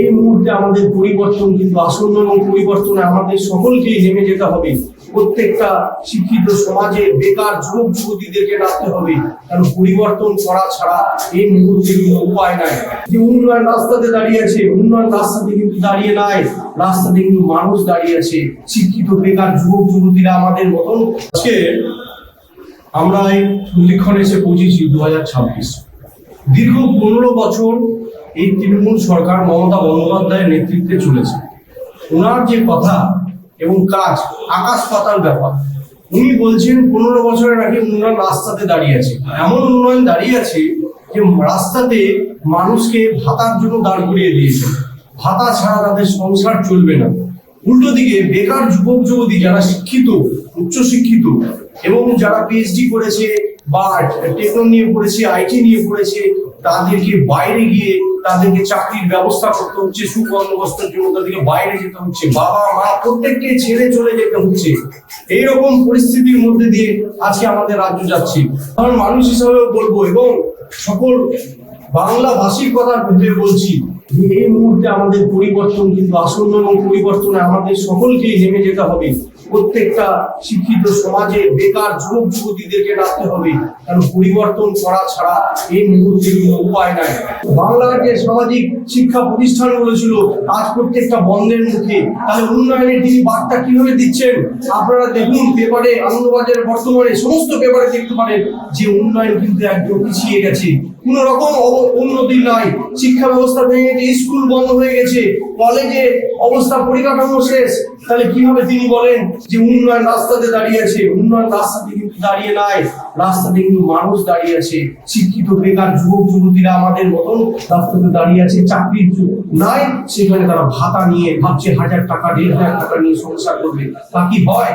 এই মুহূর্তে আমাদের পরিবর্তন কিন্তু আসন্ন এবং পরিবর্তনে আমাদের সকলকেই নেমে যেতে হবে। প্রত্যেকটা শিক্ষিত সমাজে বেকার যুবক যুবতীদেরকে ডাকতে হবে, কারণ পরিবর্তন করা ছাড়া এই মুহূর্তে কোনো উপায় নাই। যে উন্নয়ন রাস্তাতে দাঁড়িয়ে আছে, উন্নয়ন রাস্তাতে কিন্তু দাঁড়িয়ে নাই, রাস্তাতে কিন্তু মানুষ দাঁড়িয়ে আছে, শিক্ষিত বেকার যুবক যুবতীরা আমাদের মতন। আজকে আমরা এই উল্লেখনে এসে পৌঁছেছি 2026। দীর্ঘ 15 বছর এই তৃণমূল সরকার মমতা বন্দ্যোপাধ্যায়ের নেতৃত্বে চলেছে। ওনার যে কথা এবং কাজ আকাশ পাতাল ব্যাপার। উনি বলছেন 15 বছরের আগে উন্নয়ন রাস্তাতে দাঁড়িয়ে আছে, এমন উন্নয়ন দাঁড়িয়ে আছে যে রাস্তাতে মানুষকে ভাতার জন্য দাঁড় করিয়ে দিয়েছে, ভাতা ছাড়া তাদের সংসার চলবে না। উল্টো দিকে বেকার যুবক যুবতী যারা শিক্ষিত, উচ্চশিক্ষিত এবং যারা পিএইচডি করেছে বা টেকনো নিয়ে পড়েছে, আইটি নিয়ে পড়েছে, তাদেরকে বাইরে গিয়ে তাদেরকে চাকরির ব্যবস্থা করতে হচ্ছে, সুবন্দোবস্তের জন্য তাদেরকে বাইরে যেতে হচ্ছে, বাবা মা প্রত্যেককে ছেড়ে চলে যেতে হচ্ছে। এইরকম পরিস্থিতির মধ্যে দিয়ে আজকে আমাদের রাজ্য যাচ্ছে। কারণ মানুষ হিসাবেও বলবো এবং সকল বাংলা ভাষীর কথা ভেবে বলছি, এই মুহূর্তে আমাদের পরিবর্তন কিন্তু আসন্ন এবং পরিবর্তনে আমাদের সকলকেই নেমে যেতে হবে। প্রত্যেকটা শিক্ষিত সমাজে বেকার যুবক যুবতীদেরকে ডাকতে হবে, কারণ পরিবর্তন করা ছাড়া এই মুহূর্তে কোনো উপায় নাই। বাংলার যে সামাজিক শিক্ষা প্রতিষ্ঠানগুলো ছিল আজ প্রত্যেকটা বন্ধের মুখে। তাহলে উন্নয়নের তিনি বার্তা কিভাবে দিচ্ছেন আপনারা দেখুন, পেপারে, আনন্দবাজারের বর্তমানে সমস্ত পেপারে দেখতে পারেন যে উন্নয়ন কিন্তু একদম পিছিয়ে গেছে, কোন রকম উন্নতি নাই। শিক্ষা ব্যবস্থা ভেঙে গেছে, স্কুল বন্ধ হয়ে গেছে, কলেজে অবস্থা পরিকাঠামো শেষ। তাহলে কিভাবে তিনি বলেন যে উন্নয়ন রাস্তাতে দাঁড়িয়ে আছে? উন্নয়ন রাস্তাতে কিন্তু দাঁড়িয়ে নাই, রাস্তাতে কিন্তু মানুষ দাঁড়িয়ে আছে, শিক্ষিত বেকার যুবক যুবতীরা আমাদের মতন রাস্তাতে দাঁড়িয়ে আছে, চাকরির নাই, সেখানে তারা ভাতা নিয়ে ভাবছে 1000 টাকা 1500 টাকা নিয়ে সংসার করবে। তা কি হয়?